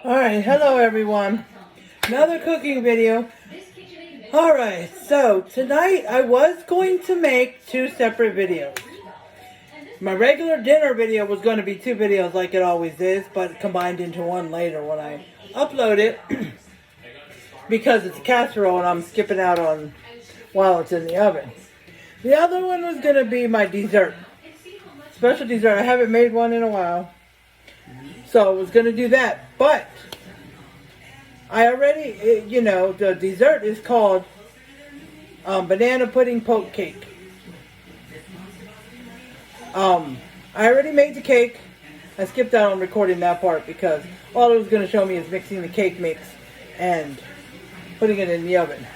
Alright, hello everyone. Another cooking video. Alright, so tonight I was going to make two separate videos. My regular dinner video was going to be two videos like it always is, but combined into one later when I upload it. Because it's a casserole and I'm skipping out on while it's in the oven. The other one was going to be my dessert. Special dessert. I haven't made one in a while. So I was going to do that. But I already, you know, the dessert is called banana pudding poke cake. I already made the cake. I skipped out on recording that part because all it was going to show me is mixing the cake mix and putting it in the oven.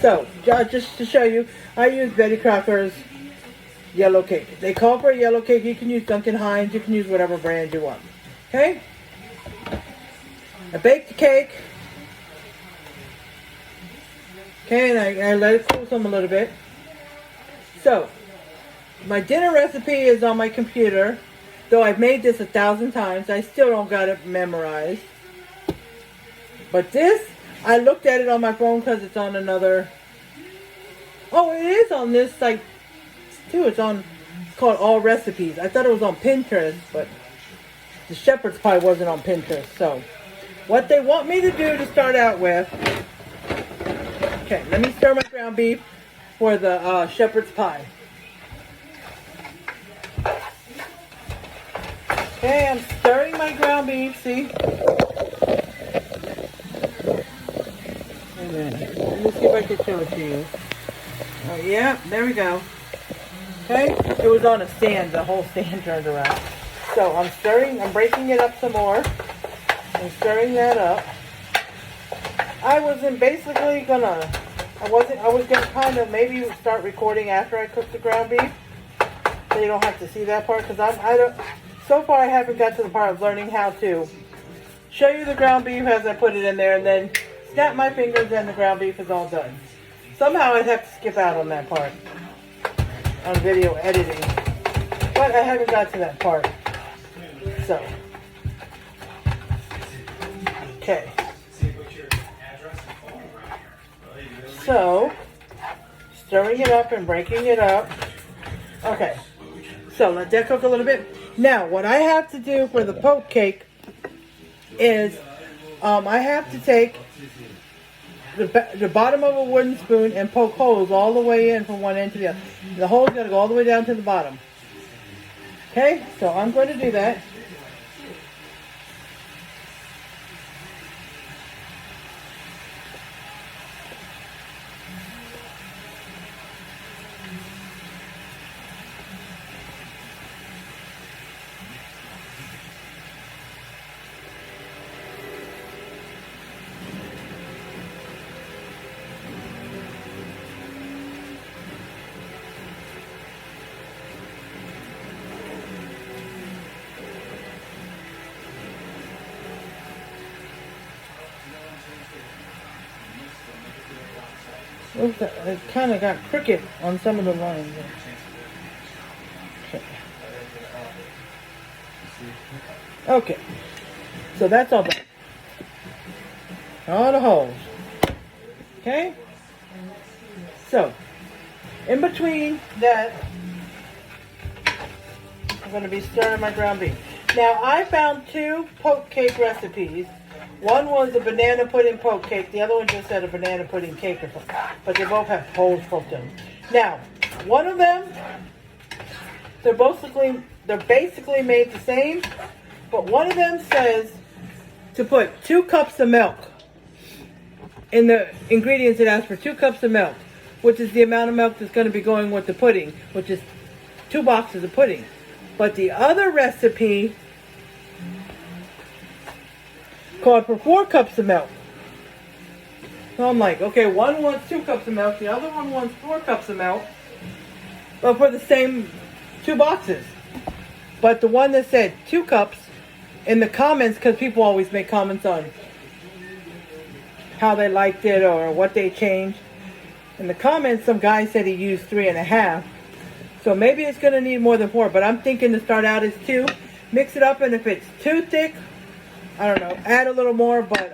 So, just to show you, I use Betty Crocker's yellow cake. They call for a yellow cake. You can use Duncan Hines. You can use whatever brand you want. Okay? I baked the cake. Okay, and I let it cool some a little bit. So, my dinner recipe is on my computer. Though I've made this 1,000 times, I still don't got it memorized. But this, I looked at it on my phone because it's on another. Oh, it is on this site too. It's called All Recipes. I thought it was on Pinterest, but the Shepard's pie wasn't on Pinterest. So, what they want me to do to start out with. Okay, let me stir my ground beef for the Shepherd's pie. Okay, I'm stirring my ground beef, see? Let me see if I can show it to you. Oh, yeah, there we go. Okay, it was on a stand, the whole stand turned around. So I'm breaking it up some more. I'm stirring that up. I was gonna kind of maybe start recording after I cook the ground beef. So you don't have to see that part, because so far I haven't got to the part of learning how to show you the ground beef as I put it in there and then snap my fingers and the ground beef is all done. Somehow I'd have to skip out on that part on video editing, but I haven't got to that part. So, okay. So, stirring it up and breaking it up. Okay. So let that cook a little bit. Now, what I have to do for the poke cake is I have to take the bottom of a wooden spoon and poke holes all the way in from one end to the other. The hole's got to go all the way down to the bottom. Okay, so I'm going to do that. Oops, it kind of got crooked on some of the lines. Okay. Okay. So that's all done. All the holes. Okay? So, in between that, I'm going to be stirring my ground beef. Now, I found two poke cake recipes. One was a banana pudding poke cake. The other one just had a banana pudding cake or something. But they both have holes poked in them. Now, one of them, they're basically made the same. But one of them says to put 2 cups of milk. In the ingredients, it asks for 2 cups of milk, which is the amount of milk that's going to be going with the pudding, which is 2 boxes of pudding. But the other recipe called for 4 cups of milk. So I'm like, okay, one wants 2 cups of milk, the other one wants 4 cups of milk, but for the same 2 boxes. But the one that said 2 cups, in the comments, because people always make comments on how they liked it or what they changed. In the comments, some guy said he used 3.5. So maybe it's going to need more than 4, but I'm thinking to start out as 2. Mix it up, and if it's too thick I don't know, add a little more, but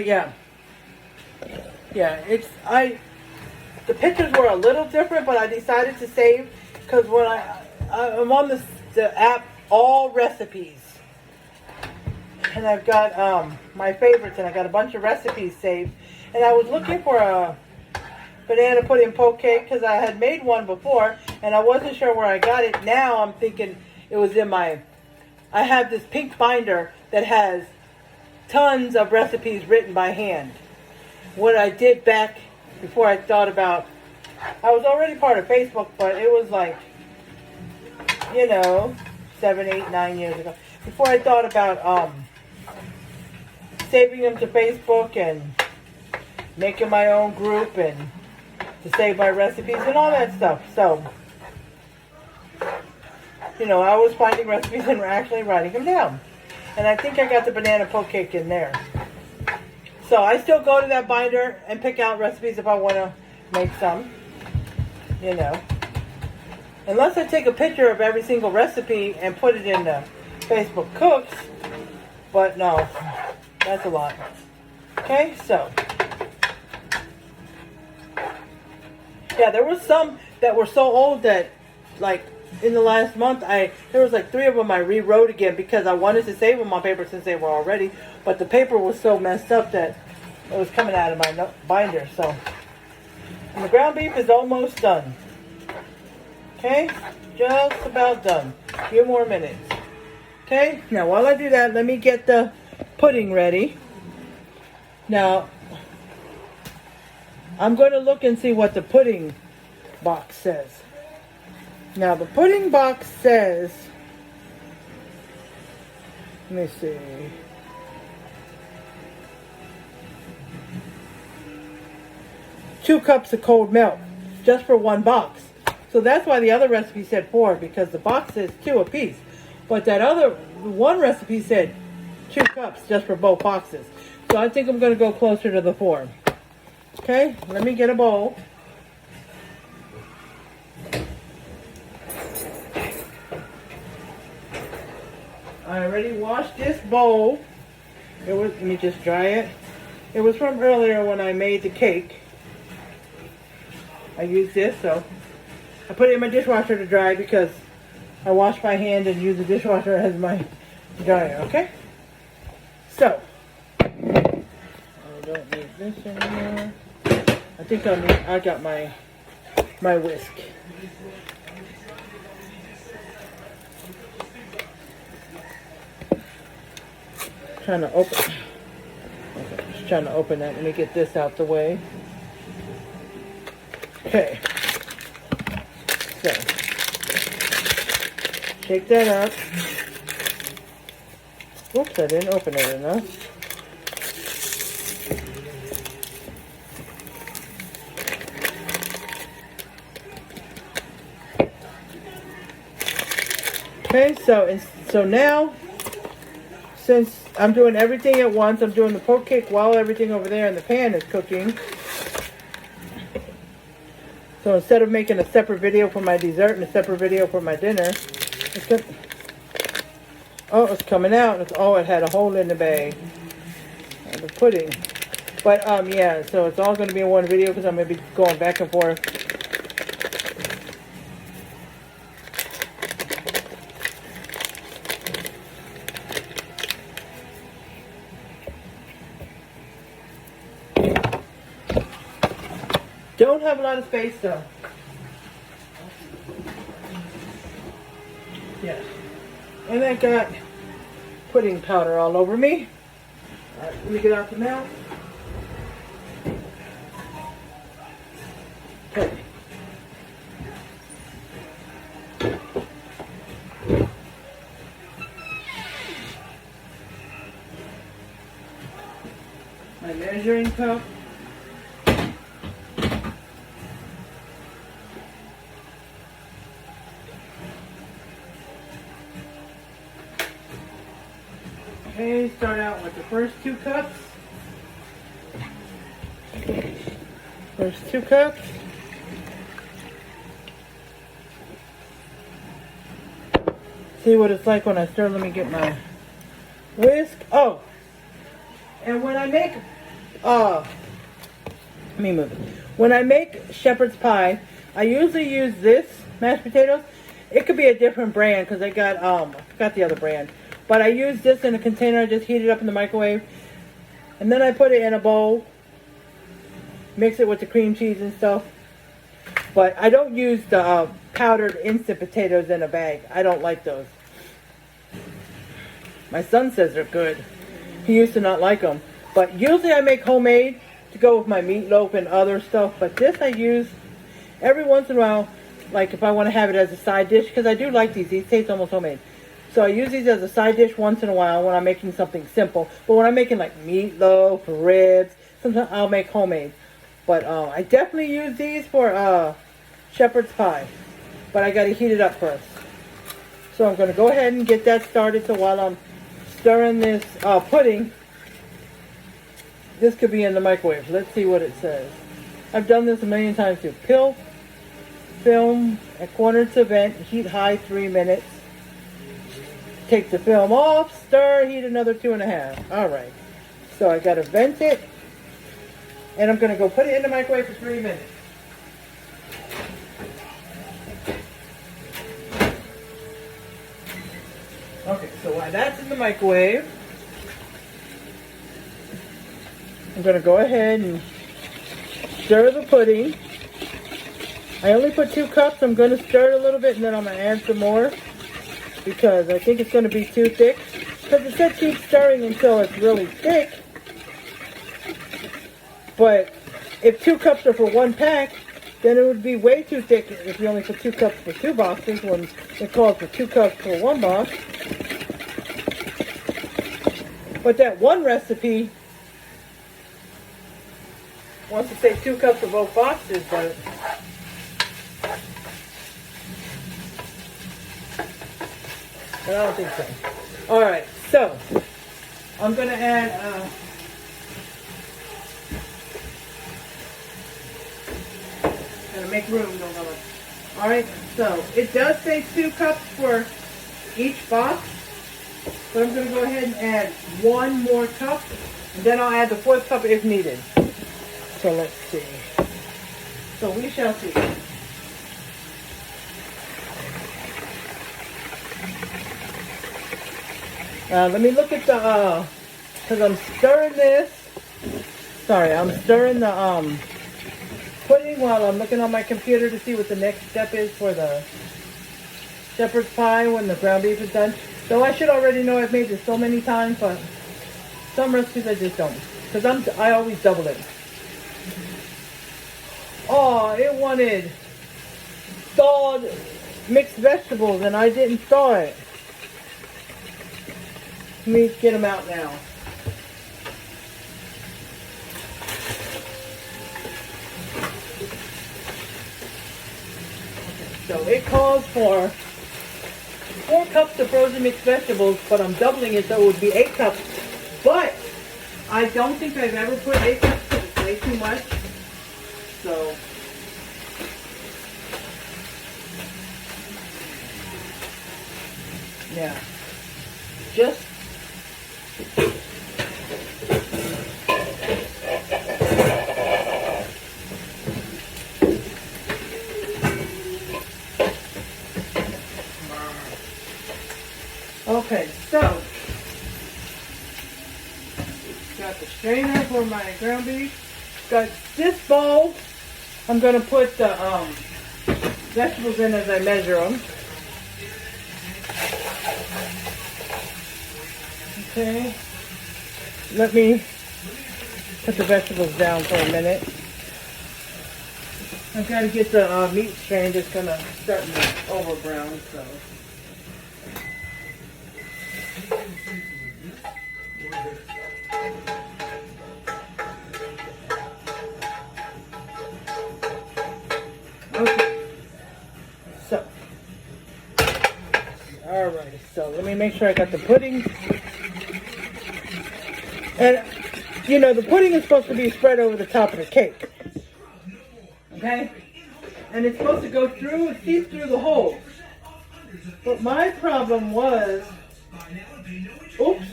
yeah. Yeah, the pictures were a little different, but I decided to save because when I'm on the app All Recipes, and I've got my favorites, and I got a bunch of recipes saved, and I was looking for a banana pudding poke cake because I had made one before, and I wasn't sure where I got it. Now I'm thinking it was in I have this pink binder that has tons of recipes written by hand. What I did back before I thought about, I was already part of Facebook, but it was like, 7, 8, 9 years ago. Before I thought about saving them to Facebook and making my own group and to save my recipes and all that stuff. So, I was finding recipes and actually writing them down. And I think I got the banana poke cake in there. So I still go to that binder and pick out recipes if I want to make some, Unless I take a picture of every single recipe and put it in the Facebook Cooks. But no, that's a lot. Okay, so. Yeah, there was some that were so old that, like, in the last month, there was like 3 of them I rewrote again because I wanted to save them on paper since they were already, but the paper was so messed up that it was coming out of my binder. So, and the ground beef is almost done. Okay, just about done. A few more minutes. Okay, now while I do that, let me get the pudding ready. Now, I'm going to look and see what the pudding box says. Now, the pudding box says, let me see. Two cups of cold milk, just for 1 box. So that's why the other recipe said 4, because the box says 2 apiece. But that other one recipe said 2 cups, just for both boxes. So I think I'm going to go closer to the 4. Okay, let me get a bowl. I already washed this bowl. Let me just dry it. It was from earlier when I made the cake. I used this, so I put it in my dishwasher to dry because I wash my hand and use the dishwasher as my dryer, okay? So, I don't need this anymore. I think I got my whisk. Trying to open. Okay, just trying to open that. Let me get this out the way. Okay. So, shake that up. Whoops, I didn't open it enough. Okay, so now, since I'm doing everything at once, I'm doing the poke cake while everything over there in the pan is cooking. So instead of making a separate video for my dessert and a separate video for my dinner, it's coming out. It had a hole in the bag. The pudding. But, yeah, so it's all going to be in one video because I'm going to be going back and forth. Don't have a lot of space though. Yeah. And I got pudding powder all over me. Alright, let me get out the milk. Okay. My measuring cup. Okay, start out with the first 2 cups. First 2 cups. See what it's like when I stir. Let me get my whisk. Oh, and when I make, let me move it. When I make shepherd's pie, I usually use this mashed potatoes. It could be a different brand because I forgot the other brand. But I use this in a container. I just heat it up in the microwave. And then I put it in a bowl. Mix it with the cream cheese and stuff. But I don't use the powdered instant potatoes in a bag. I don't like those. My son says they're good. He used to not like them. But usually I make homemade to go with my meatloaf and other stuff. But this I use every once in a while, like if I want to have it as a side dish, because I do like these. These taste almost homemade. So I use these as a side dish once in a while when I'm making something simple. But when I'm making like meatloaf, ribs, sometimes I'll make homemade. But I definitely use these for shepherd's pie. But I got to heat it up first. So I'm going to go ahead and get that started. So while I'm stirring this pudding, this could be in the microwave. Let's see what it says. I've done this a million times too. Peel, film at corner to vent, heat high 3 minutes. Take the film off, stir, heat another 2.5. Alright. So I got to vent it. And I'm going to go put it in the microwave for 3 minutes. Okay, so while that's in the microwave, I'm going to go ahead and stir the pudding. I only put 2 cups. I'm going to stir it a little bit and then I'm going to add some more because I think it's going to be too thick. Because it said keep stirring until it's really thick. But if 2 cups are for 1 pack, then it would be way too thick if you only put 2 cups for 2 boxes when it calls for 2 cups for 1 box. But that one recipe wants to say 2 cups for both boxes, but I don't think so. Alright, so I'm going to add make room, don't go. Alright, so it does say 2 cups for each box, but I'm going to go ahead and add 1 more cup, and then I'll add the 4th cup if needed. So let's see. So we shall see. Let me look at the, because I'm stirring this. Sorry, I'm stirring the, pudding while I'm looking on my computer to see what the next step is for the shepherd's pie when the ground beef is done. So I should already know. I've made this so many times, but some recipes I just don't. Because I always double it. Oh, it wanted thawed mixed vegetables and I didn't thaw it. Let me get them out now. So it calls for 4 cups of frozen mixed vegetables, but I'm doubling it so it would be 8 cups. But I don't think I've ever put 8 cups because it's way too much. So yeah, just okay, so got the strainer for my ground beef. Got this bowl. I'm going to put the vegetables in as I measure them. Okay. Let me put the vegetables down for a minute. I've got to get the meat strained. It's going to start to over brown, so. Okay. So. Alright, so let me make sure I got the pudding. And, you know, the pudding is supposed to be spread over the top of the cake. Okay? And it's supposed to go through and seep through the holes. But my problem was Oops.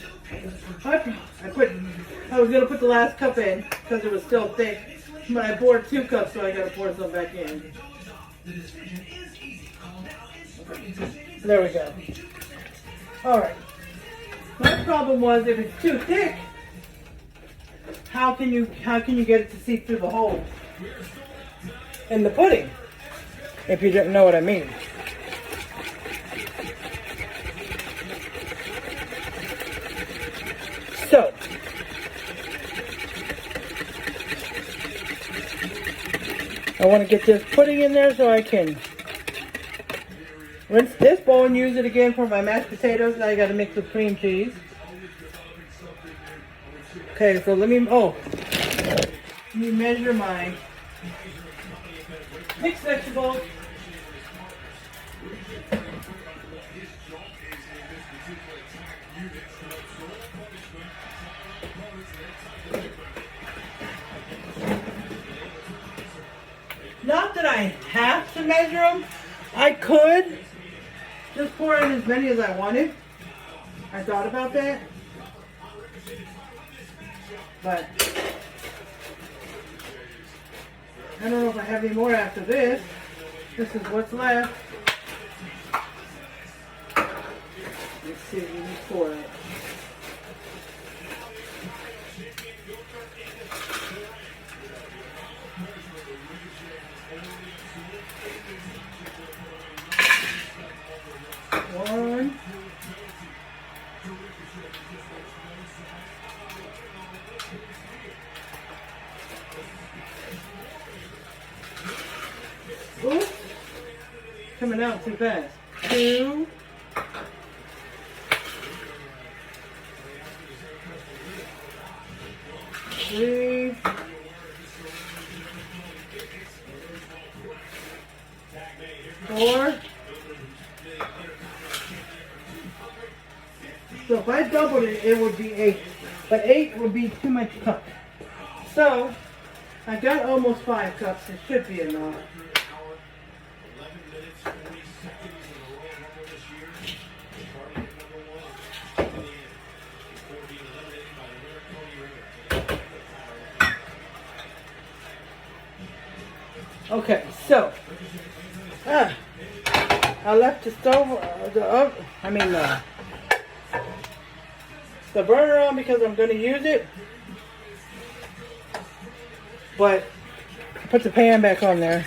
I was gonna put the last cup in because it was still thick, but I poured 2 cups, so I gotta pour some back in. There we go. All right. My problem was if it's too thick, how can you get it to seep through the hole in the pudding? If you didn't know what I mean. So, I want to get this pudding in there so I can rinse this bowl and use it again for my mashed potatoes. Now I got to mix with cream cheese. Okay, so let me measure my mixed vegetables. Not that I have to measure them. I could just pour in as many as I wanted. I thought about that. But I don't know if I have any more after this. This is what's left. Let's see, let me pour it. One. Oops. Coming out too fast. 2. 3. 4. So if I doubled it, it would be 8. But 8 would be too much cup. So I got almost 5 cups. It should be enough. Okay, so I left the stove, the burner on because I'm going to use it, but put the pan back on there.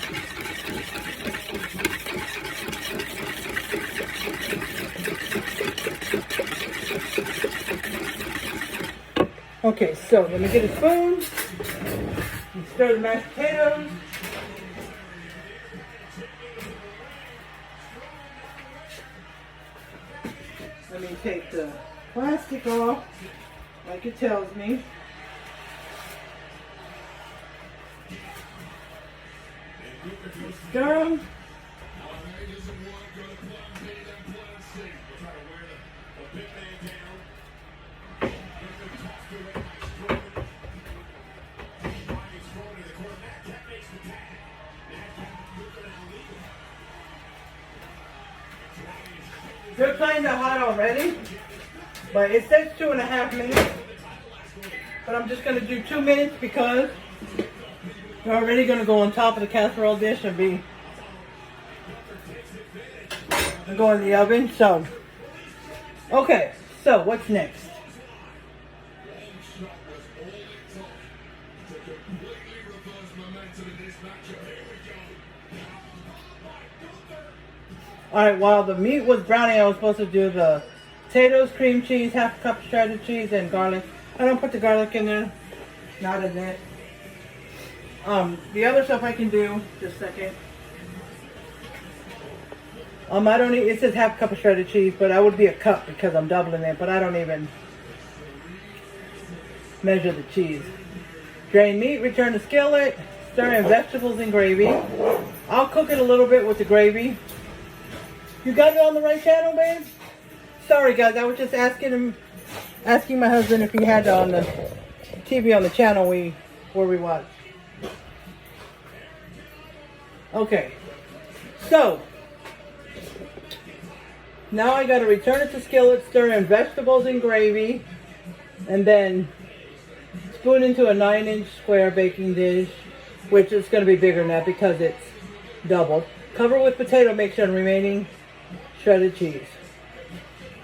Okay, so let me get a spoon and stir the mashed potatoes. Let me take the plastic off, like it tells me. Stir them. They're kind of hot already, but it says 2.5 minutes. But I'm just going to do 2 minutes because they're already going to go on top of the casserole dish and go in the oven. So, okay, so what's next? Alright, while the meat was browning, I was supposed to do the potatoes, cream cheese, half a cup of shredded cheese, and garlic. I don't put the garlic in there. Not in it. The other stuff I can do, just a second. I don't need, it says half a cup of shredded cheese, but I would be a cup because I'm doubling it, but I don't even measure the cheese. Drain meat, return the skillet, stir in vegetables and gravy. I'll cook it a little bit with the gravy. You got it on the right channel, babe? Sorry, guys. I was just asking my husband if he had it on the TV on the channel where we watch. Okay. So, Now I got to return it to skillet, stir in vegetables and gravy, and then spoon into a 9-inch square baking dish, which is going to be bigger than that because it's doubled. Cover with potato mixture and remaining shredded cheese.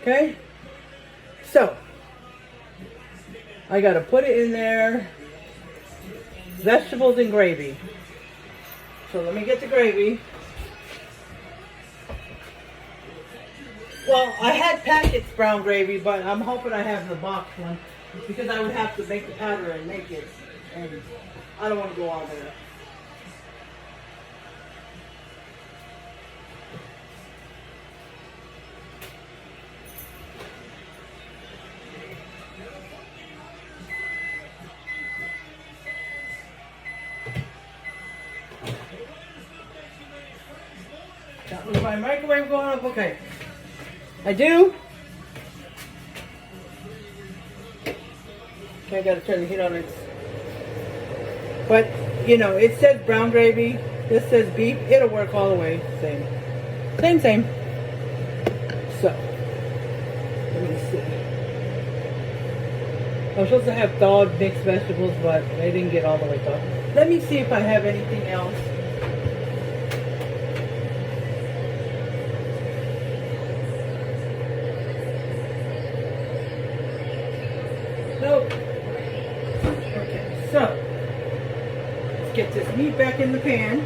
Okay? So, I got to put it in there. Vegetables and gravy. So let me get the gravy. Well, I had packets brown gravy, but I'm hoping I have the box one because I would have to make the powder and make it, and I don't want to go all there. With my microwave going up, okay. I do. Okay, I gotta turn the heat on it. But, you know, it says brown gravy. This says beef. It'll work all the way. Same. Same. So, let me see. I was supposed to have thawed mixed vegetables, but they didn't get all the way thawed. Let me see if I have anything else. Nope. Okay, so let's get this meat back in the pan.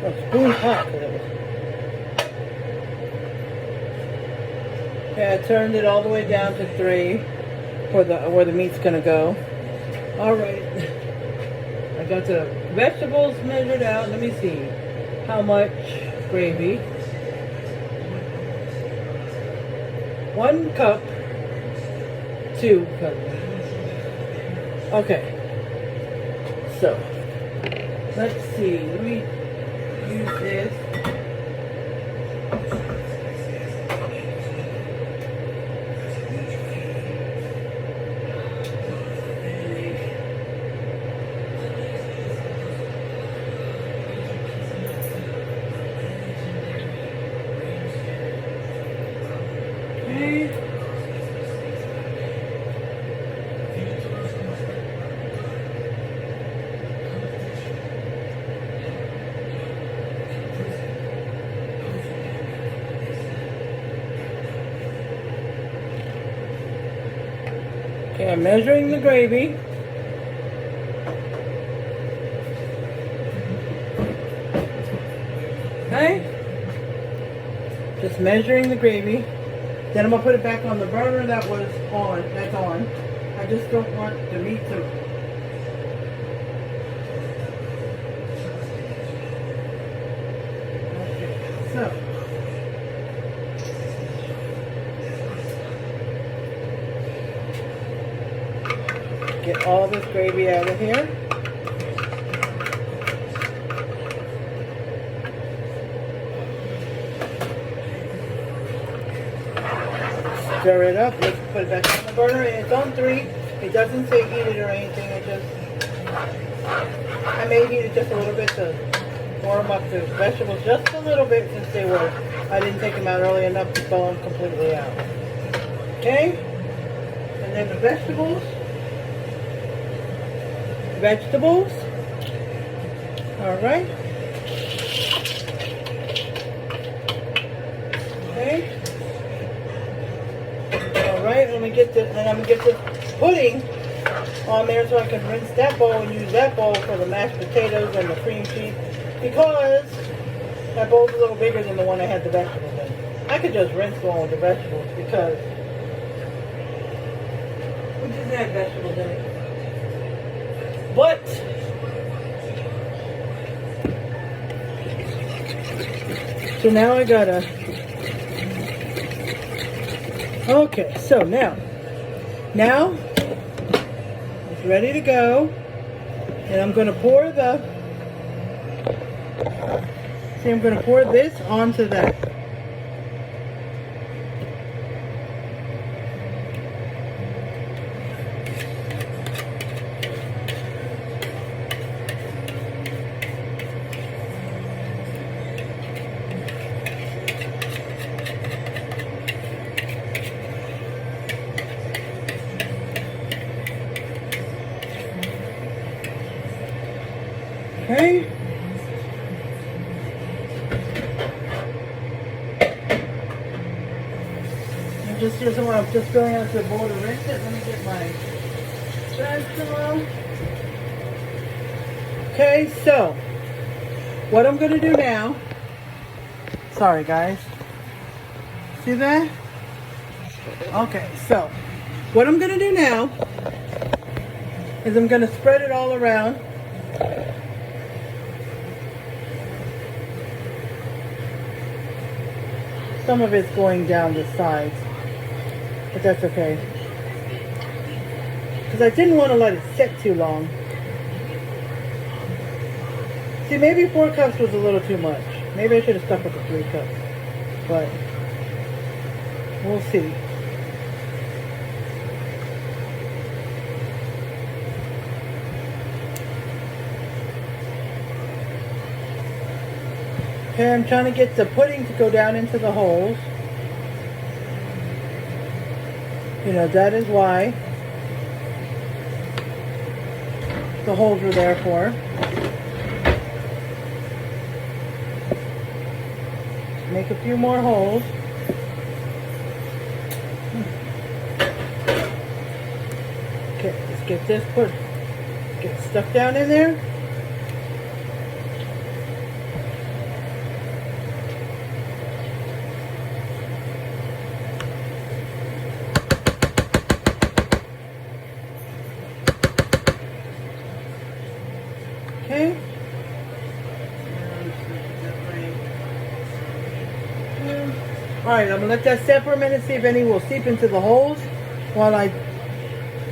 Oh, spoon hot. Okay, I turned it all the way down to 3 for where the meat's gonna go. All right, I got the vegetables measured out. Let me see how much gravy. 1 cup, 2 cups. Okay, so let's see. Let me use this. Okay, I'm measuring the gravy. Okay, just measuring the gravy. Then I'm gonna put it back on the burner that was on. That's on. I just don't want the meat to. Okay, so. Get all this gravy out of here. Stir it up. Let's put it back on the burner. And it's on 3. It doesn't say heat it or anything. It just, I may heat it just a little bit to warm up the vegetables just a little bit since I didn't take them out early enough to thaw them completely out. Okay? And then the vegetables. All right. Okay. All right. I'm gonna get the pudding on there so I can rinse that bowl and use that bowl for the mashed potatoes and the cream cheese because that bowl's a little bigger than the one I had the vegetables in. I could just rinse the one with the vegetables because we just had vegetables in it. But so now I gotta. Okay, so now it's ready to go, and I'm gonna pour I'm gonna pour this onto that. just here's what I'm just going out to the bowl to rinse it. Let me get my spatula. Okay, so what I'm going to do now, sorry guys, see that? Okay, so what I'm going to do now is I'm going to spread it all around. Some of it's going down the sides, but that's okay. Because I didn't want to let it sit too long. See, maybe 4 cups was a little too much. Maybe I should have stuck with the 3 cups. But we'll see. Okay, I'm trying to get the pudding to go down into the holes. You know, that is why the holes were there for. Make a few more holes. Okay, let's get this get stuck down in there. Okay. Alright, I'm going to let that set for a minute, see if any will seep into the holes while I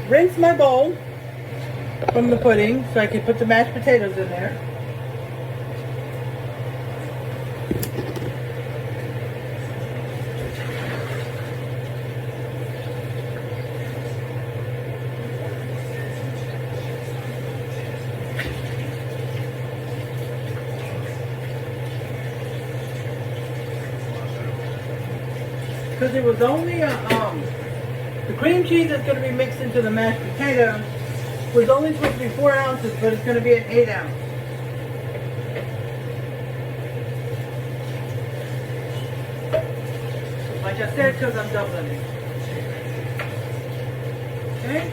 rinse my bowl from the pudding so I can put the mashed potatoes in there. Because it was only the cream cheese that's going to be mixed into the mashed potatoes was only supposed to be 4 ounces, but it's going to be an 8 ounce. Like I said, because I'm doubling it. Okay?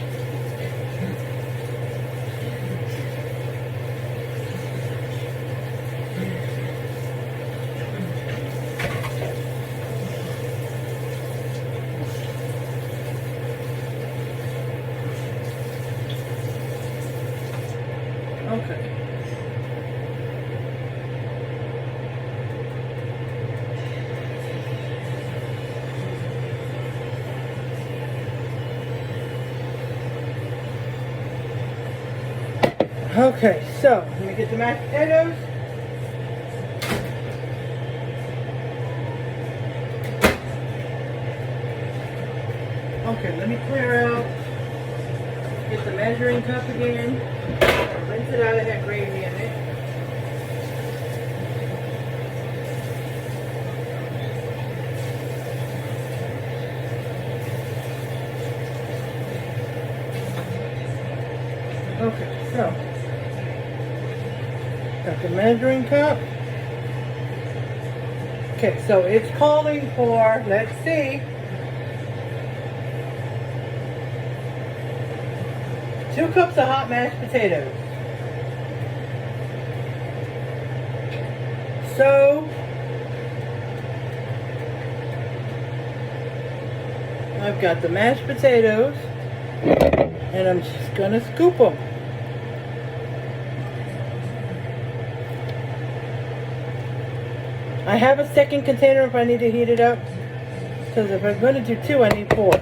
Okay. Okay, so let me get the mashed potatoes. Okay, let me clear out. Get the measuring cup again. Rinse it out of that gravy in it. Okay, so got the measuring cup. Okay, so it's calling for, let's see, 2 cups of hot mashed potatoes. So I've got the mashed potatoes and I'm just gonna scoop them. I have a second container if I need to heat it up, because if I'm going to do 2 I need 4.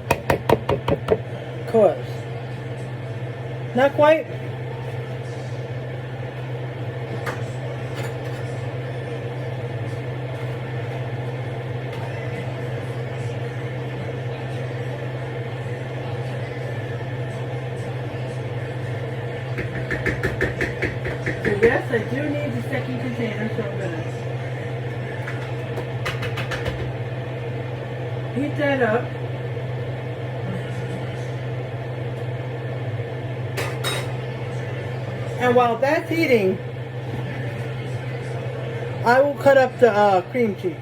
Cause not quite. So yes, I do need the second container, so I'm going to heat that up. And while that's heating, I will cut up the cream cheese.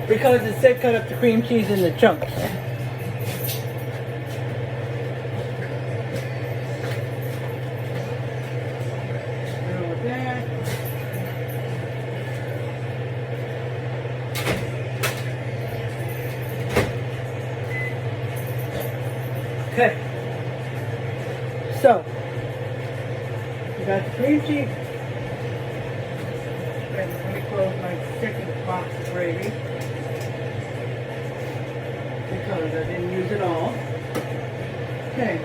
because it said cut up the cream cheese into chunks. Okay, so we got the cream cheese. Let me close my second box of gravy because I didn't use it all. Okay,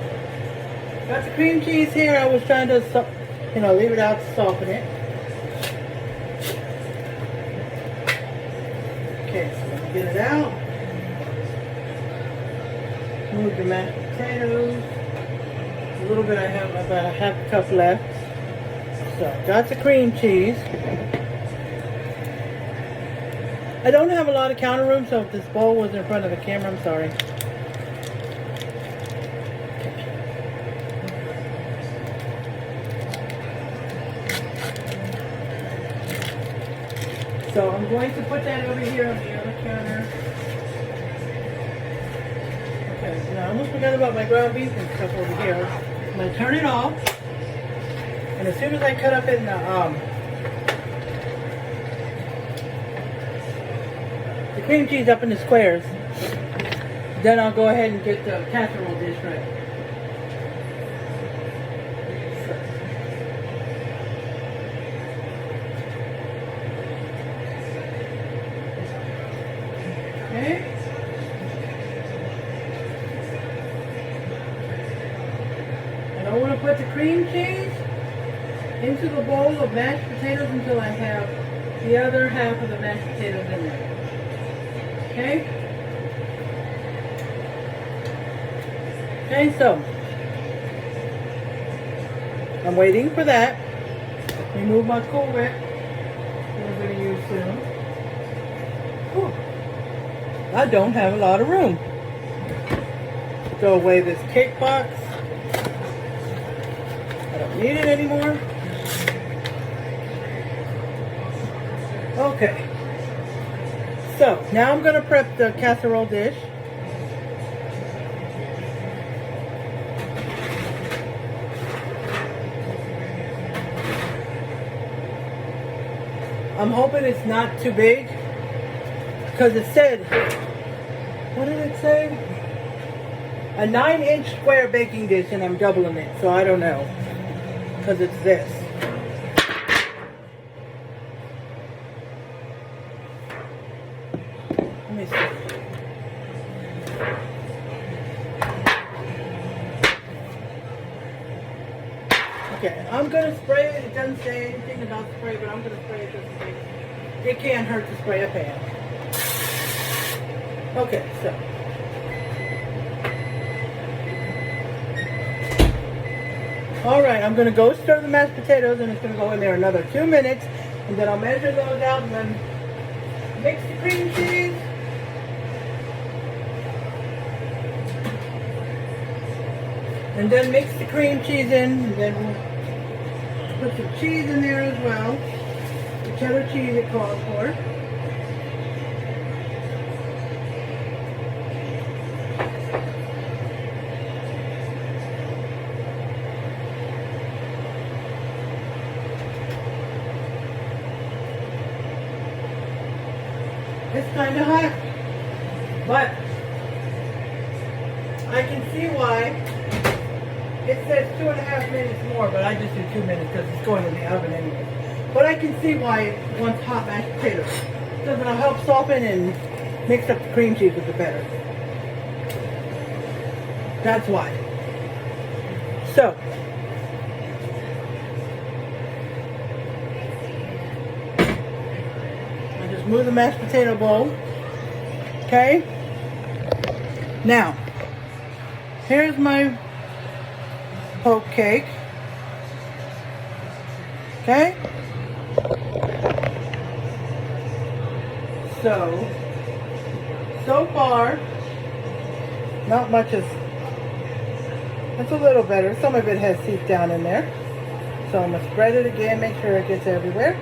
got the cream cheese here. I was trying to, leave it out to soften it. Okay, so let me get it out. Move the mashed potatoes. A little bit, I have about a half a cup left. So, got the cream cheese. I don't have a lot of counter room, so if this bowl was in front of the camera, I'm sorry. So, I'm going to put that over here on the other counter. Okay, now I almost forgot about my ground beef and stuff over here. I'm going to turn it off. And as soon as I cut up in the cream cheese up in the squares, then I'll go ahead and get the casserole dish ready. Okay. I don't want to put the cream cheese into the bowl of mashed potatoes until I have the other half of the mashed potatoes in there. Okay? Okay, so I'm waiting for that. Remove my Cool Whip. We're going to use soon. Whew. I don't have a lot of room. Throw away this cake box. I don't need it anymore. Okay. So, now I'm going to prep the casserole dish. I'm hoping it's not too big, because it said, what did it say? A 9-inch square baking dish, and I'm doubling it, so I don't know, because it's this. Let me see. Okay, I'm going to spray it. It doesn't say anything about spray, but I'm going to spray it just in case. It can't hurt to spray a pan. Okay, so. Alright, I'm going to go stir the mashed potatoes, and it's going to go in there another 2 minutes. And then I'll measure those out and then mix the cream cheese. And then mix the cream cheese in, and then we'll put some cheese in there as well. The cheddar cheese it calls for. It's kind of hot, but I can see why. It says 2.5 minutes more, but I just do 2 minutes because it's going in the oven anyway. But I can see why it wants hot mashed potatoes. Because it'll help soften and mix up the cream cheese with the batter. That's why. So, I just move the mashed potato bowl. Okay? Now, here's my poke cake. Okay? So far, not much is, it's a little better. Some of it has seeped down in there. So I'm going to spread it again, make sure it gets everywhere.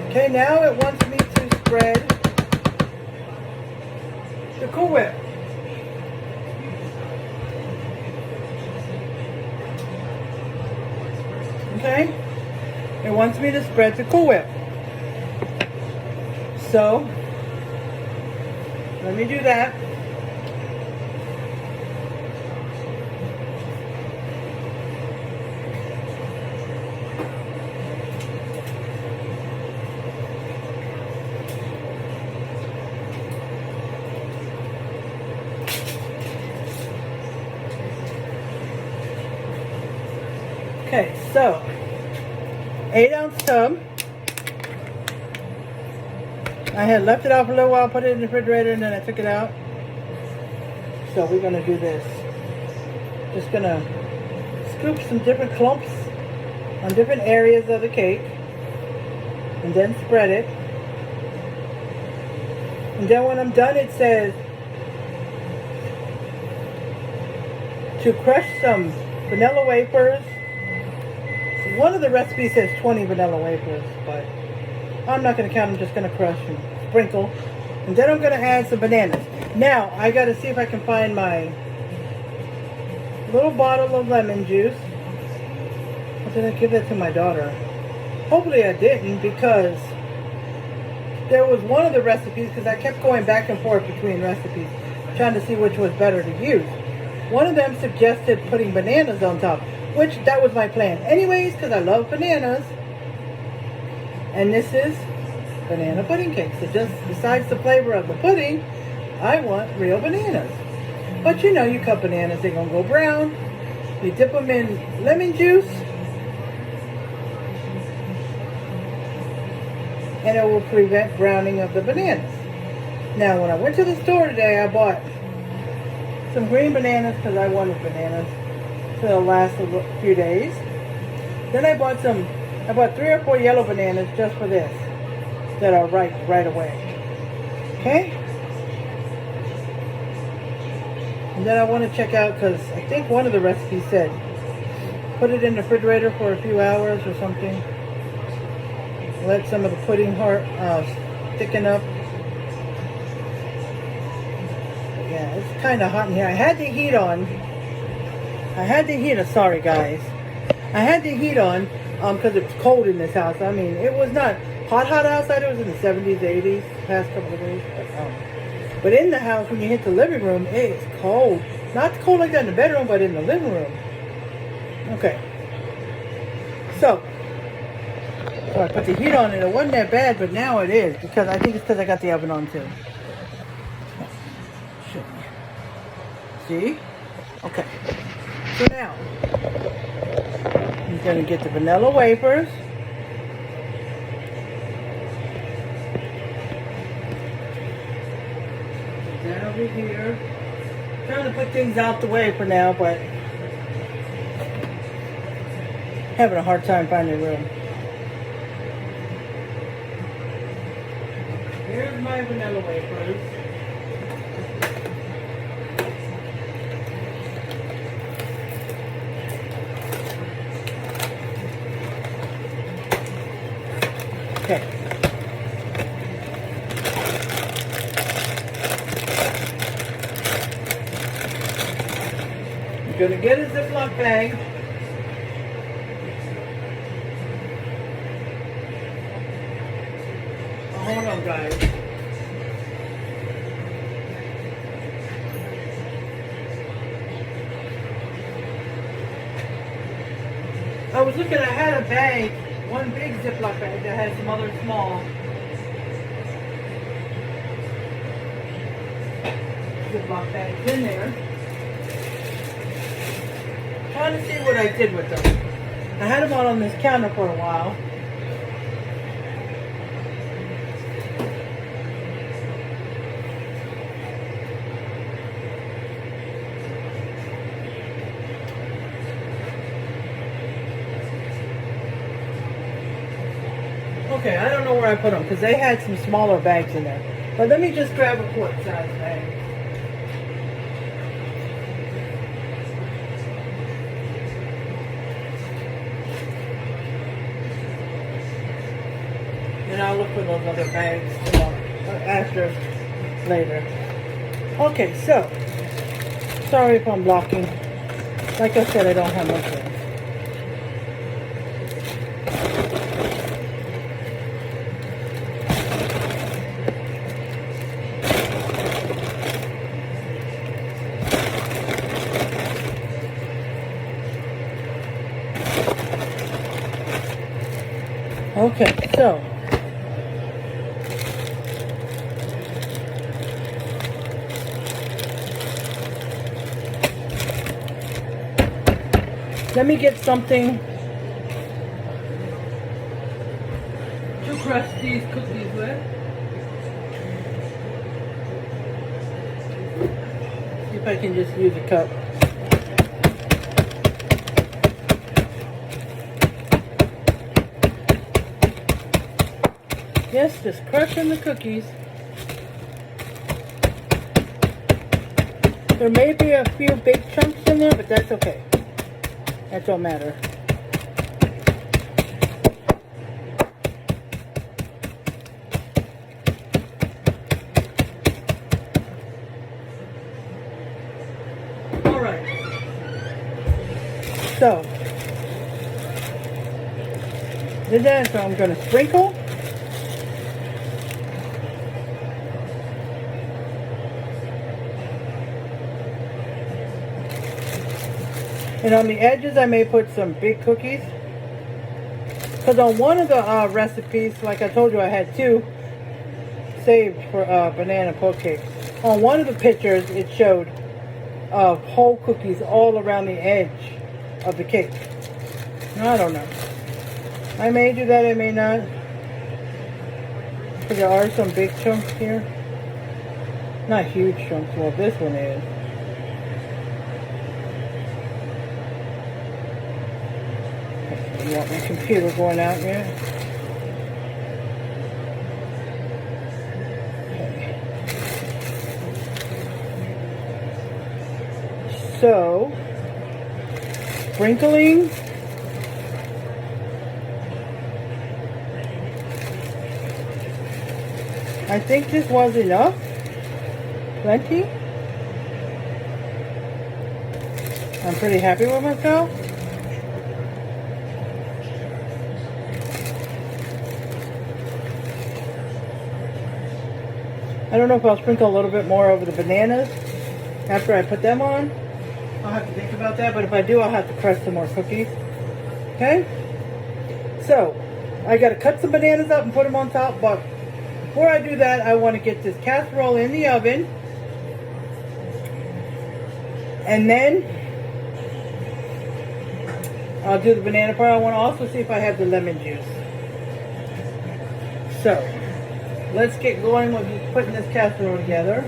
Okay, now it wants me to spread the Cool Whip. Okay? It wants me to spread the Cool Whip. So, let me do that. Okay, so 8-ounce tub. I had left it out for a little while, put it in the refrigerator, and then I took it out. So we're gonna do this. Just gonna scoop some different clumps on different areas of the cake, and then spread it. And then when I'm done, it says to crush some vanilla wafers. One of the recipes says 20 vanilla wafers, but I'm not going to count. I'm just going to crush and sprinkle. And then I'm going to add some bananas. Now, I got to see if I can find my little bottle of lemon juice. Or did I give that to my daughter? Hopefully I didn't, because there was one of the recipes, because I kept going back and forth between recipes, trying to see which was better to use. One of them suggested putting bananas on top, which that was my plan anyways, because I love bananas. And this is banana pudding cake. So just besides the flavor of the pudding, I want real bananas. But you know, you cut bananas, they're going to go brown. You dip them in lemon juice, and it will prevent browning of the bananas. Now, when I went to the store today, I bought some green bananas because I wanted bananas to last a few days. Then I bought 3 or 4 yellow bananas just for this, that are ripe right away. Okay? And then I want to check out, because I think one of the recipes said put it in the refrigerator for a few hours or something. Let some of the pudding thicken up. But yeah, it's kind of hot in here. I had the heat on. Sorry guys. I had the heat on because it's cold in this house. I mean, it was not hot outside. It was in the 70s, 80s, past couple of days. But in the house, when you hit the living room, it's cold. Not cold like that in the bedroom, but in the living room. Okay. So I put the heat on and it wasn't that bad, but now it is, because I think it's because I got the oven on too. See? Okay. So now, I'm going to get the vanilla wafers. That over here. Trying to put things out the way for now, but having a hard time finding room. Here's my vanilla wafers. Okay. I'm going to get a Ziploc bag. Hold on, guys. I was looking, I had a bag, one big Ziploc bag that had some other small Ziploc bags in there. Trying to see what I did with them. I had them on this counter for a while. Okay, I don't know where I put them because they had some smaller bags in there. But let me just grab a quart size bag. And I'll look for those other bags tomorrow. after later. Okay, so sorry if I'm blocking. Like I said, I don't have much room. Okay, so let me get something to crust these cookies with. See if I can just use a cup. Yes, just crushing the cookies. There may be a few big chunks in there, but that's okay. That don't matter. All right. So, then I'm going to sprinkle. And on the edges, I may put some big cookies. Because on one of the recipes, like I told you, I had two saved for banana poke cakes. On one of the pictures, it showed whole cookies all around the edge of the cake. I don't know. I may do that, I may not. Because there are some big chunks here. Not huge chunks. Well, this one is. You want my computer going out yet? Okay. So, sprinkling. I think this was enough. Plenty. I'm pretty happy with myself. I don't know if I'll sprinkle a little bit more over the bananas after I put them on. I'll have to think about that, but if I do, I'll have to crush some more cookies. Okay? So, I got to cut some bananas up and put them on top, but before I do that, I want to get this casserole in the oven. And then I'll do the banana part. I want to also see if I have the lemon juice. So, let's get going with putting this casserole together.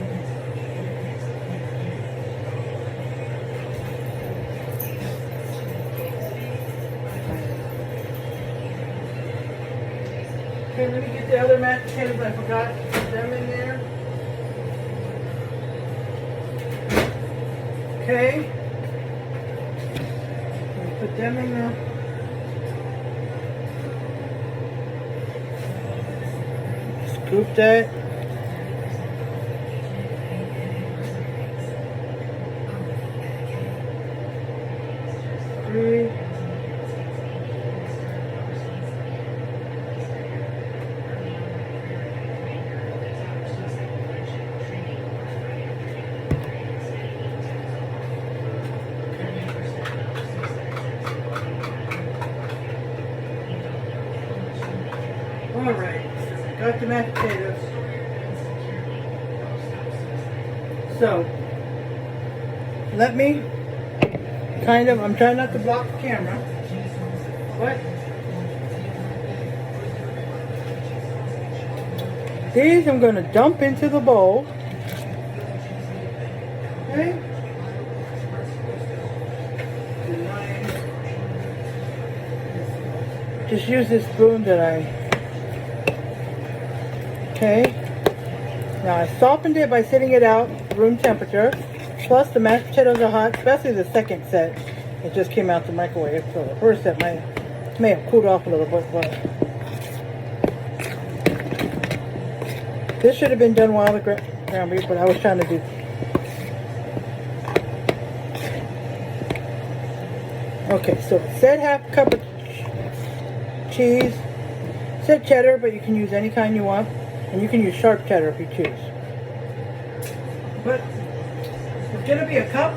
Okay, let me get the other mashed potatoes. I forgot to put them in there. Okay. Let me put them in there. Scoop that. Three. All right. Got the mashed potatoes. So, let me I'm trying not to block the camera, but these I'm going to dump into the bowl. Okay. Just use this spoon that okay. Now I softened it by sitting it out room temperature. Plus the mashed potatoes are hot, especially the second set. It just came out the microwave, so the first set may have cooled off a little bit, but This should have been done while the ground beef, but I was trying to do. Okay, so it said half a cup of cheese. It said cheddar, but you can use any kind you want. And you can use sharp cheddar if you choose. But it's going to be a cup.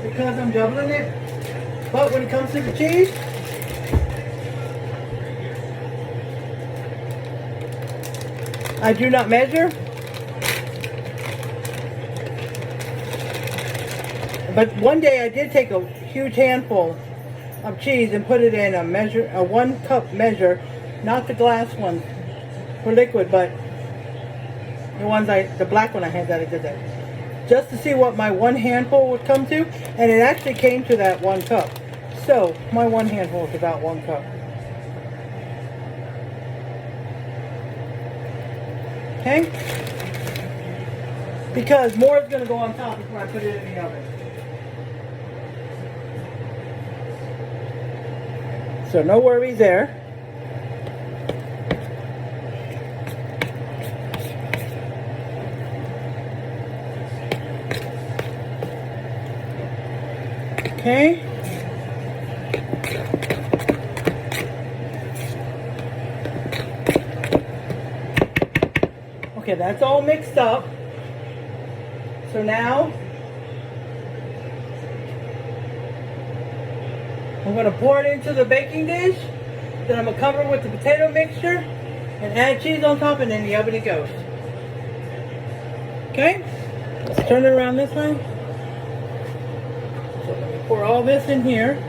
Because I'm doubling it. But when it comes to the cheese, I do not measure. But one day I did take a huge handful of cheese and put it in a 1 cup measure, not the glass one for liquid, but the black one I had that I did that. Just to see what my 1 handful would come to, and it actually came to that 1 cup. So my 1 handful is about 1 cup. Okay? Because more is going to go on top before I put it in the oven. So no worries there. Okay. Okay, that's all mixed up. So now I'm going to pour it into the baking dish. Then I'm going to cover it with the potato mixture and add cheese on top, and in the oven it goes. Okay? Let's turn it around this way. So let me pour all this in here.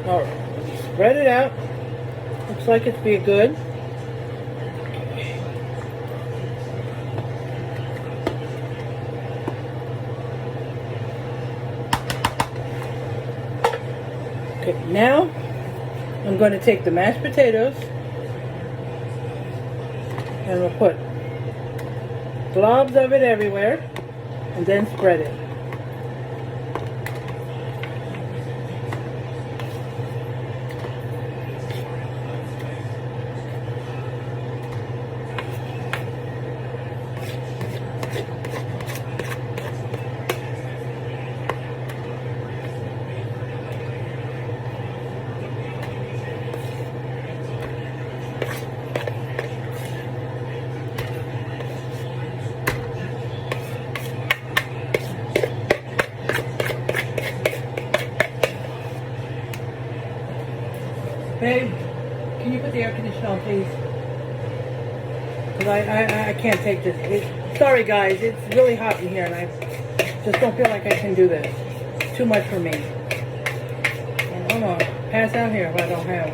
Alright, spread it out. Looks like it's being good. Okay, now I'm going to take the mashed potatoes and we'll put globs of it everywhere and then spread it. Babe, can you put the air conditioner on, please? Because I can't take this. Sorry, guys. It's really hot in here, and I just don't feel like I can do this. It's too much for me. And I'm going to pass out here if I don't have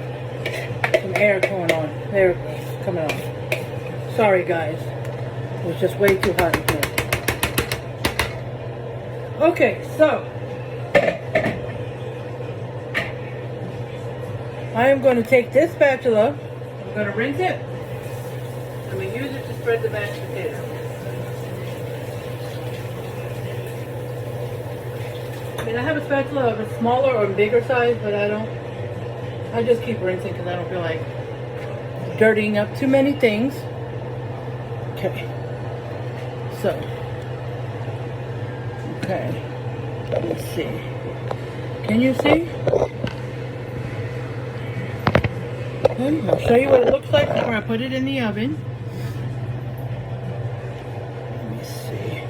some air going on. There it goes. Coming on. Sorry, guys. It was just way too hot in here. Okay, so I am going to take this spatula, I'm going to rinse it, I'm going to use it to spread the mashed potato. I mean, I have a spatula of a smaller or bigger size, but I just keep rinsing because I don't feel like dirtying up too many things. Okay, so, okay, let's see, can you see? I'll show you what it looks like before I put it in the oven. Let me see.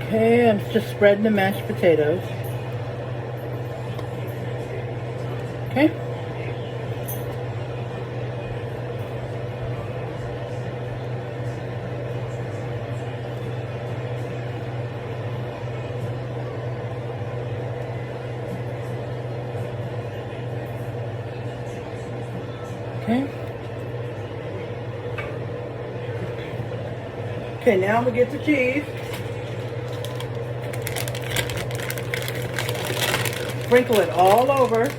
Okay, I'm just spreading the mashed potatoes. Okay. Okay, now we get the cheese. Sprinkle it all over.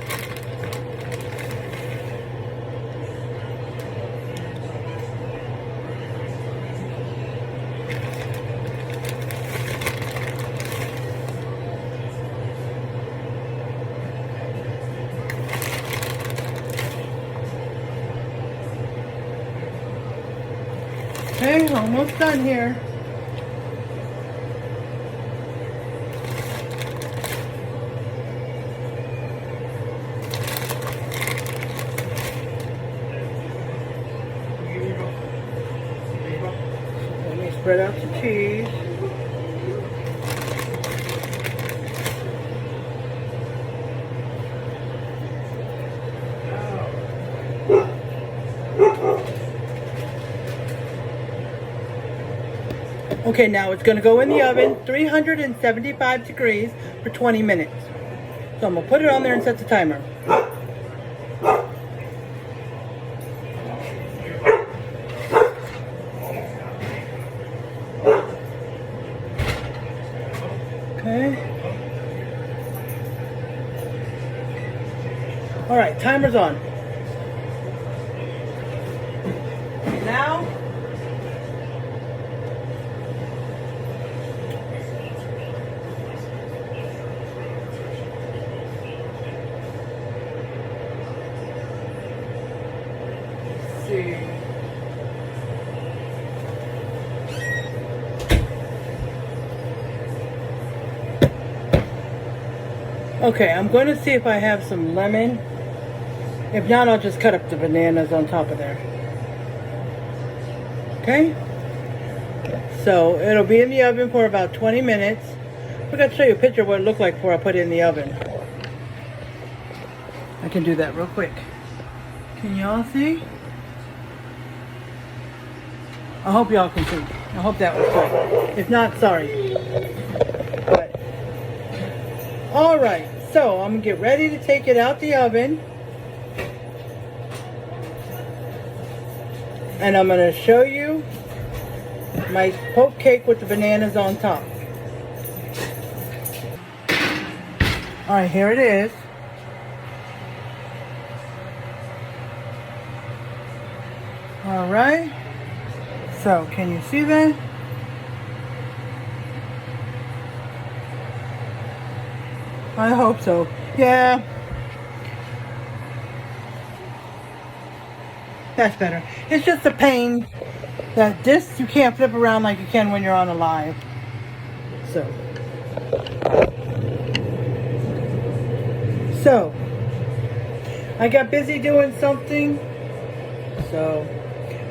Okay, almost done here. Let me spread out the cheese. Okay, now it's going to go in the oven, 375 degrees for 20 minutes. So I'm going to put it on there and set the timer. Okay. All right, timer's on. Now, let's see. Okay, I'm going to see if I have some lemon. If not, I'll just cut up the bananas on top of there. Okay? So, it'll be in the oven for about 20 minutes. I forgot to show you a picture of what it looked like before I put it in the oven. I can do that real quick. Can y'all see? I hope y'all can see. I hope that was good. If not, sorry. But, alright, so I'm going to get ready to take it out the oven. And I'm going to show you my poke cake with the bananas on top. Alright, here it is. Alright. So, can you see that? I hope so. Yeah. That's better. It's just a pain that this you can't flip around like you can when you're on a live. So I got busy doing something. So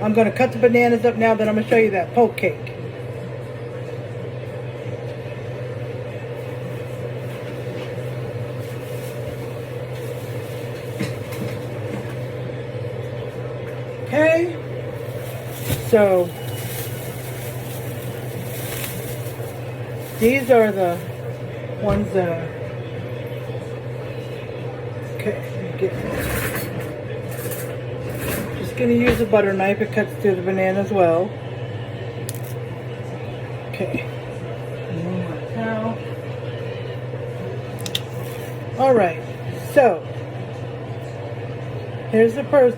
I'm going to cut the bananas up now, then I'm going to show you that poke cake. Okay, so these are the ones that just going to use a butter knife. It cuts through the banana as well. Okay, move my towel. All right, so here's the first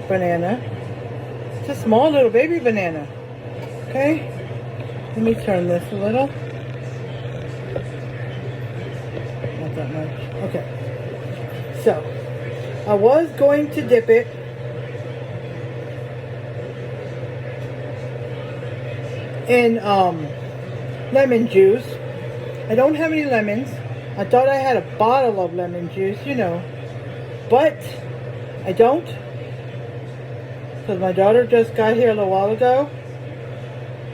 banana. It's a small little baby banana. Okay, let me turn this a little. Not that much. Okay, so I was going to dip it in lemon juice. I don't have any lemons. I thought I had a bottle of lemon juice, you know, but I don't. Because my daughter just got here a little while ago,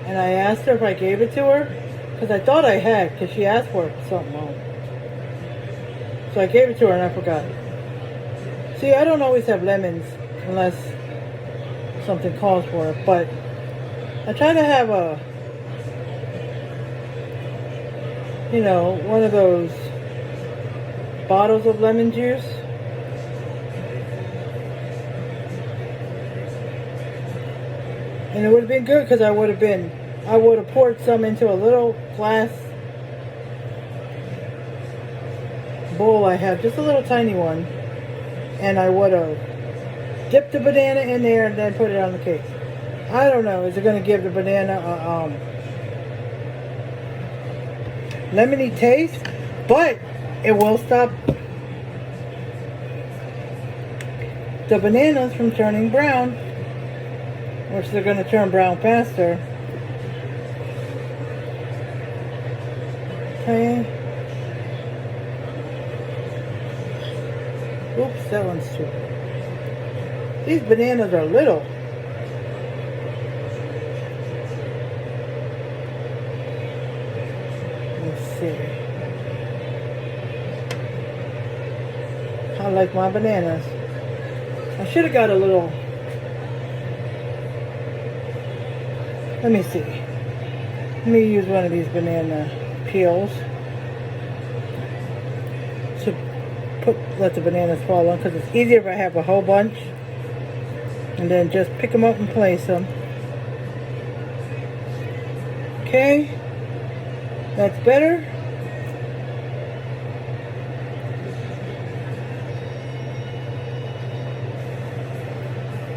and I asked her if I gave it to her, because I thought I had, because she asked for it something wrong. So I gave it to her and I forgot. See, I don't always have lemons unless something calls for it, but I try to have a, you know, one of those bottles of lemon juice. And it would have been good because I would have poured some into a little glass bowl I have, just a little tiny one. And I would have dipped the banana in there and then put it on the cake. I don't know, is it going to give the banana a lemony taste? But it will stop the bananas from turning brown, which they're going to turn brown faster. Okay. Oops, that one's too. These bananas are little. Let's see. I like my bananas. I should have got a little. Let me see. Let me use one of these banana peels to let the bananas fall on, because it's easier if I have a whole bunch and then just pick them up and place them. Okay, that's better.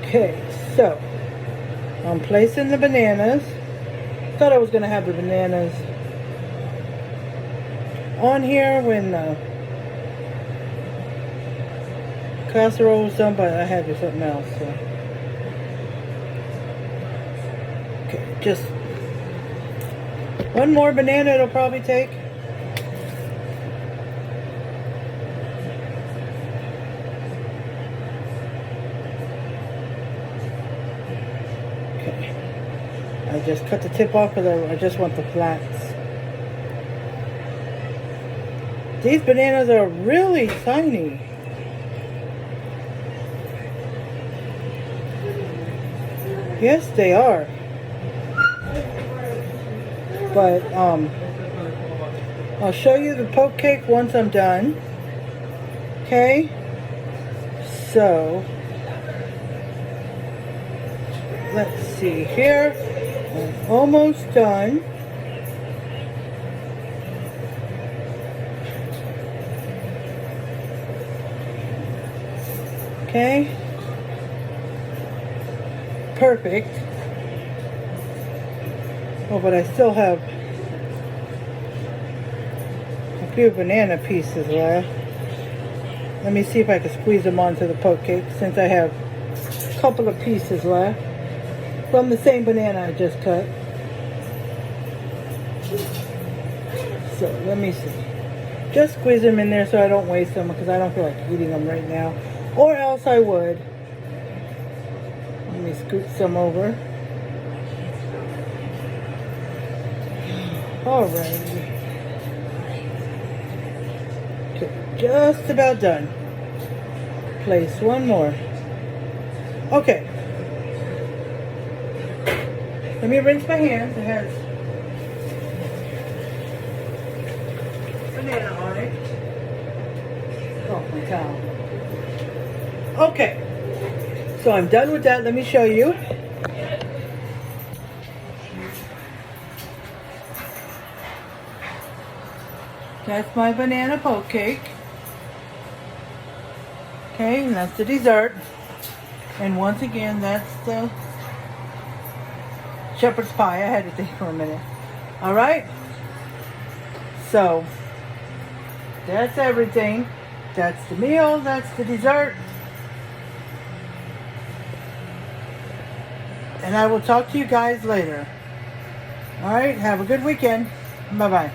Okay, so I'm placing the bananas. Thought I was going to have the bananas on here when the casserole was done, but I had to do something else. So. Okay, just one more banana it'll probably take. I just cut the tip off because I just want the flats. These bananas are really tiny. Yes, they are. But I'll show you the poke cake once I'm done. Okay? So let's see here. I'm almost done. Okay. Perfect. Oh, but I still have a few banana pieces left. Let me see if I can squeeze them onto the poke cake, since I have a couple of pieces left from the same banana I just cut. So let me see. Just squeeze them in there so I don't waste them, because I don't feel like eating them right now. Or else I would. Let me scoot some over. Alrighty. Okay, just about done. Place one more. Okay. Let me rinse my hands. It has banana on it. Oh, my towel. Okay. So I'm done with that. Let me show you. That's my banana poke cake. Okay, and that's the dessert. And once again, that's the shepherd's pie. I had to think for a minute. Alright? So, that's everything. That's the meal. That's the dessert. And I will talk to you guys later. Alright, have a good weekend. Bye-bye.